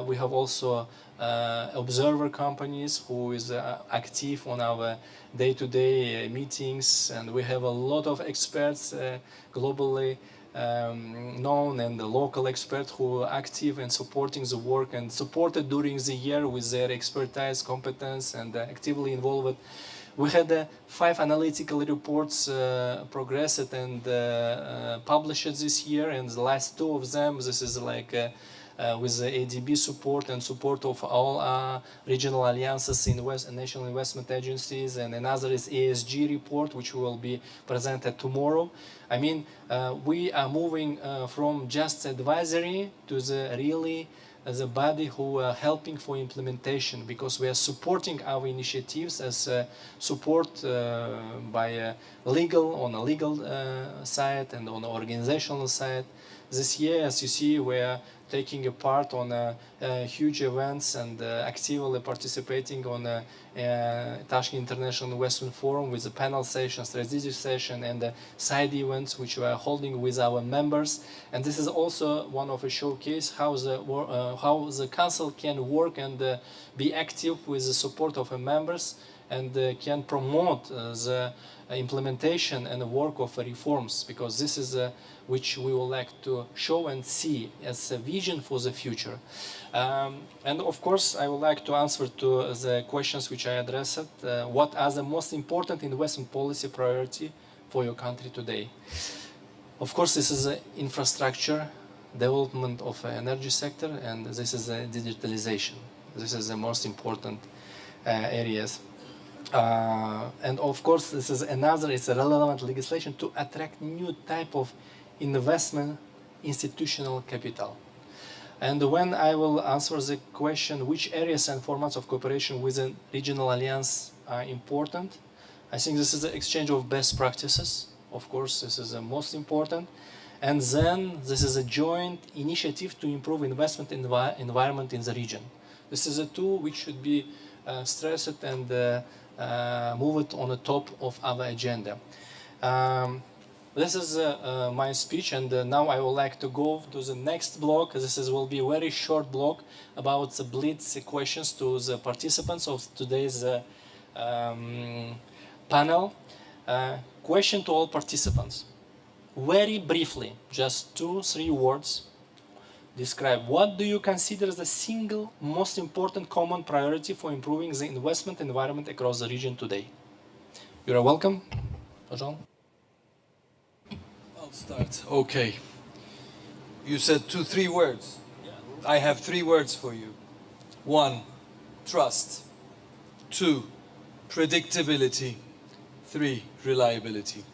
we have also observer companies who is active on our day-to-day meetings, and we have a lot of experts globally known and the local experts who are active and supporting the work and supported during the year with their expertise, competence, and actively involved. We had 5 analytical reports progressed and published this year, and the last 2 of them, this is with the ADB support and support of all regional alliances in national investment agencies, and another is ESG report, which will be presented tomorrow. I mean, we are moving from just advisory to the body who are helping for implementation, because we are supporting our initiatives as support by on a legal side and on the organizational side. This year, as you see, we are taking a part on huge events and actively participating on Tashkent International Investment Forum with the panel session, strategic session, and side events which we are holding with our members. And this is also one of a showcase how the council can work and be active with the support of our members. and can promote the implementation and the work of reforms, because this is which we would like to show and see as a vision for the future. And of course, I would like to answer to the questions which I addressed. What are the most important investment policy priority for your country today? Of course, this is infrastructure, development of energy sector, and this is digitalization. This is the most important areas. And of course, this is another, it's a relevant legislation to attract new type of investment institutional capital. And when I will answer the question, which areas and formats of cooperation within regional alliance are important, I think this is the exchange of best practices. Of course, this is the most important. And then this is a joint initiative to improve investment environment in the region. This is a tool which should be stressed and moved on the top of our agenda. This is my speech, and now I would like to go to the next block. Will be a very short block about the blitz questions to the participants of today's panel. Question to all participants. Very briefly, just 2-3 words. Describe what do you consider the single most important common priority for improving the investment environment across the region today? You are welcome. Jean? I'll start. Okay. You said 2-3 words. I have 3 words for you. 1, trust. 2, predictability. 3, reliability.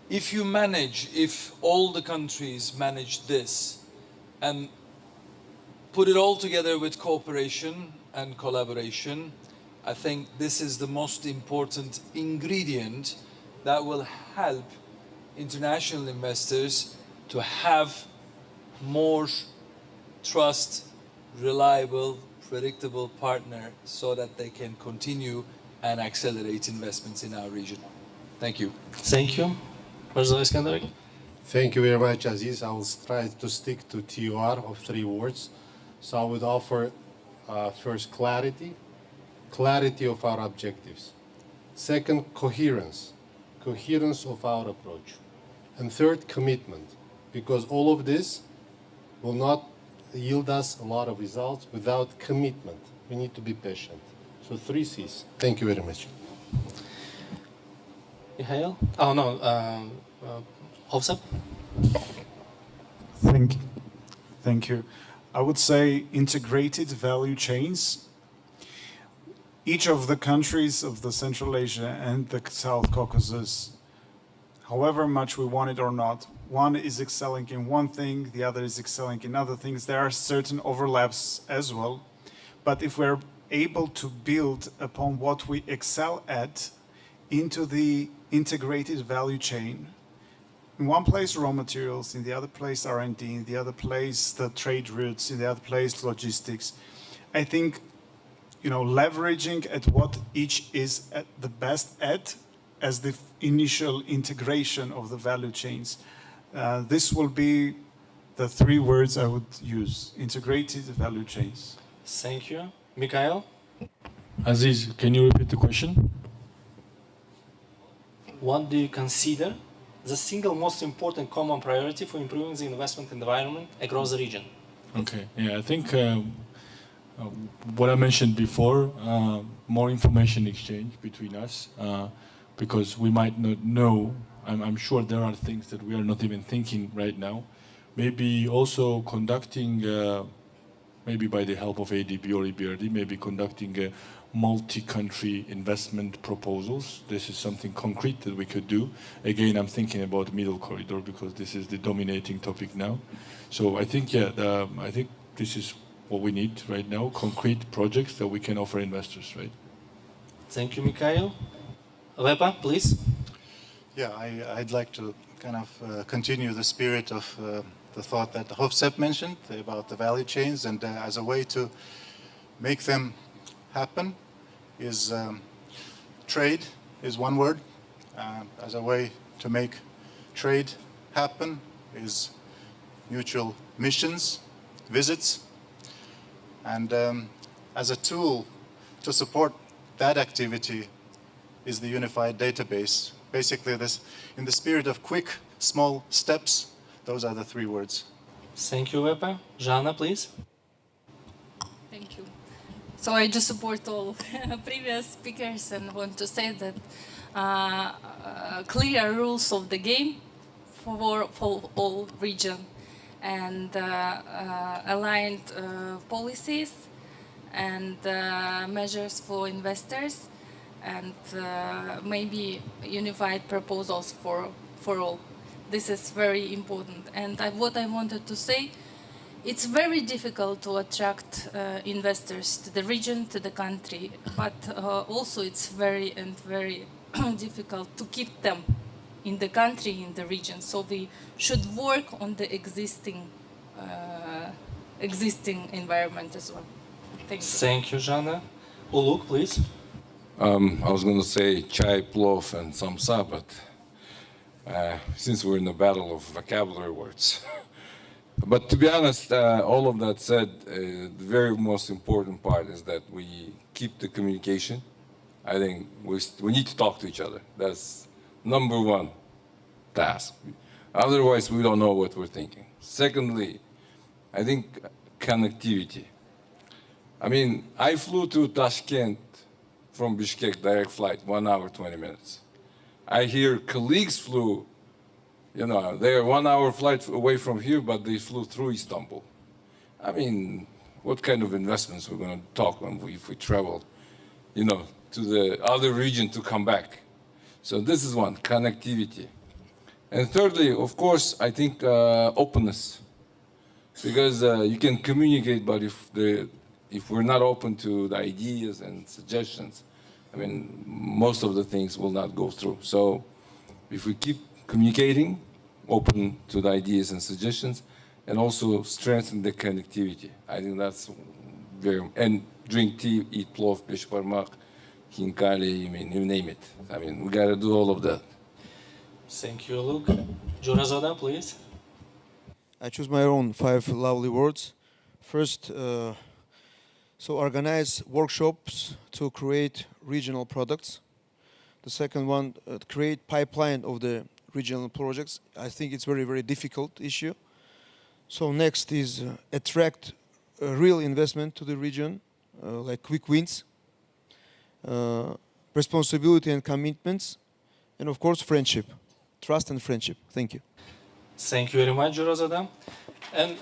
If all the countries manage this and put it all together with cooperation and collaboration, I think this is the most important ingredient that will help international investors to have more trust, reliable, predictable partner so that they can continue and accelerate investments in our region. Thank you. Thank you. Thank you very much, Aziz. I will try to stick to TUR of 3 words. So I would offer first clarity of our objectives. Second, coherence of our approach. And third, commitment, because all of this will not yield us a lot of results without commitment. We need to be patient. So 3 C's. Thank you very much. Mihail? Oh, no. Hovsep? Thank you. I would say integrated value chains. Each of the countries of the Central Asia and the South Caucasus, however much we want it or not, one is excelling in one thing, the other is excelling in other things. There are certain overlaps as well. But if we're able to build upon what we excel at into the integrated value chain, in one place raw materials, in the other place R&D, in the other place the trade routes, in the other place logistics, I think, leveraging at what each is at the best at as the initial integration of the value chains. This will be the 3 words I would use: integrated value chains. Thank you. Mikhail? Aziz, can you repeat the question? What do you consider the single most important common priority for improving the investment environment across the region? Okay, yeah, I think what I mentioned before, more information exchange between us, because we might not know, I'm sure there are things that we are not even thinking right now. Maybe also conducting, maybe by the help of ADB or EBRD, maybe conducting multi-country investment proposals. This is something concrete that we could do. Again, I'm thinking about middle corridor because this is the dominating topic now. So I think, I think this is what we need right now, concrete projects that we can offer investors, right? Thank you, Mikhail. Vepa, please. Yeah, I'd like to kind of continue the spirit of the thought that Hovsep mentioned about the value chains, and as a way to make them happen is trade is one word. As a way to make trade happen is mutual missions, visits, and as a tool to support that activity is the unified database. Basically, this, in the spirit of quick, small steps, those are the three words. Thank you, Wepa. Jana, please. Thank you. So I just support all previous speakers and want to say that clear rules of the game for all region and aligned policies and measures for investors and maybe unified proposals for all. This is very important. And what I wanted to say, it's very difficult to attract investors to the region, to the country, but also it's very difficult to keep them in the country, in the region. So we should work on the existing environment as well. Thank you. Thank you, Jana. Uluk, please. I was going to say chai, plov, and samsa, but since we're in a battle of vocabulary words. But to be honest, all of that said, the very most important part is that we keep the communication. I think we need to talk to each other. That's number one task. Otherwise, we don't know what we're thinking. Secondly, I think connectivity. I mean, I flew to Tashkent from Bishkek, direct flight, 1 hour, 20 minutes. I hear colleagues flew, you know, they're 1 hour flight away from here, but they flew through Istanbul. I mean, what kind of investments we're going to talk when if we travel, you know, to the other region to come back. So this is one, connectivity. And thirdly, of course, I think openness. Because you can communicate, but if we're not open to the ideas and suggestions, I mean, most of the things will not go through. So if we keep communicating, open to the ideas and suggestions, and also strengthen the connectivity, I think that's very, and drink tea, eat plov, peshparmak, hinkali, I mean, you name it. I mean, we got to do all of that. Thank you, Luke. Jurazada, please. I choose my own 5 lovely words. First, so organize workshops to create regional products. The second one, create pipeline of the regional projects. I think it's very difficult issue. So next is attract real investment to the region, like quick wins, responsibility and commitments, and of course friendship, trust and friendship. Thank you. Thank you very much, Jurazada. And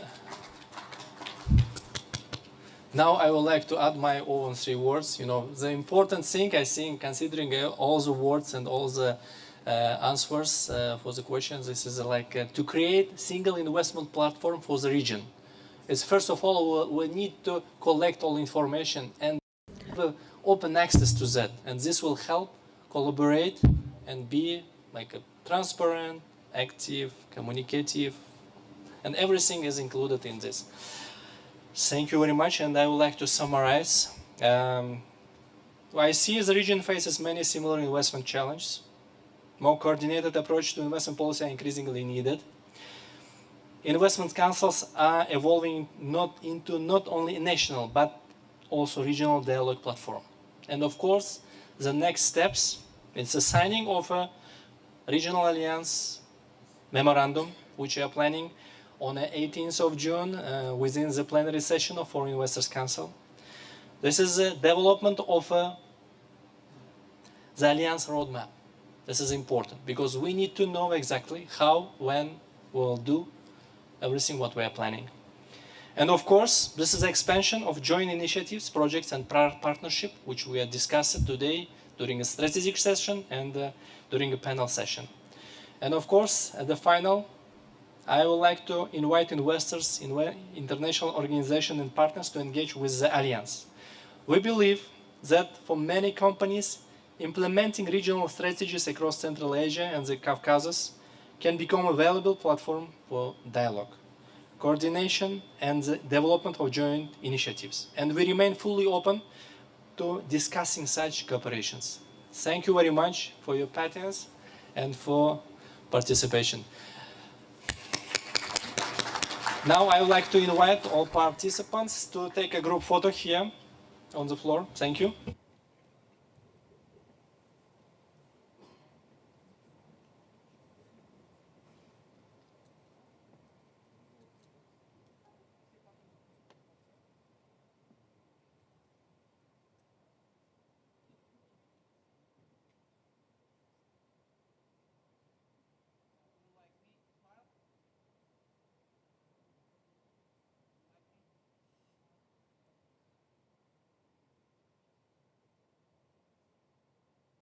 now I would like to add my own 3 words. You know, the important thing, I think, considering all the words and all the answers for the questions, this is like to create single investment platform for the region. It's first of all, we need to collect all information and open access to that. And this will help collaborate and be like a transparent, active, communicative, and everything is included in this. Thank you very much, and I would like to summarize. I see the region faces many similar investment challenges. More coordinated approach to investment policy are increasingly needed. Investment councils are evolving into not only a national but also regional dialogue platform. And of course, the next steps, it's the signing of a regional alliance memorandum, which we are planning on the 18th of June within the plenary session of Foreign Investors Council. This is the development of the alliance roadmap. This is important because we need to know exactly how, when we'll do everything what we are planning. And of course, this is the expansion of joint initiatives, projects and partnership, which we are discussing today during a strategic session and during a panel session. And of course, at the final, I would like to invite investors, international organizations and partners to engage with the Alliance. We believe that for many companies, implementing regional strategies across Central Asia and the Caucasus can become a valuable platform for dialogue, coordination, and the development of joint initiatives. And we remain fully open to discussing such cooperations. Thank you very much for your patience and for participation. Now I would like to invite all participants to take a group photo here on the floor. Thank you.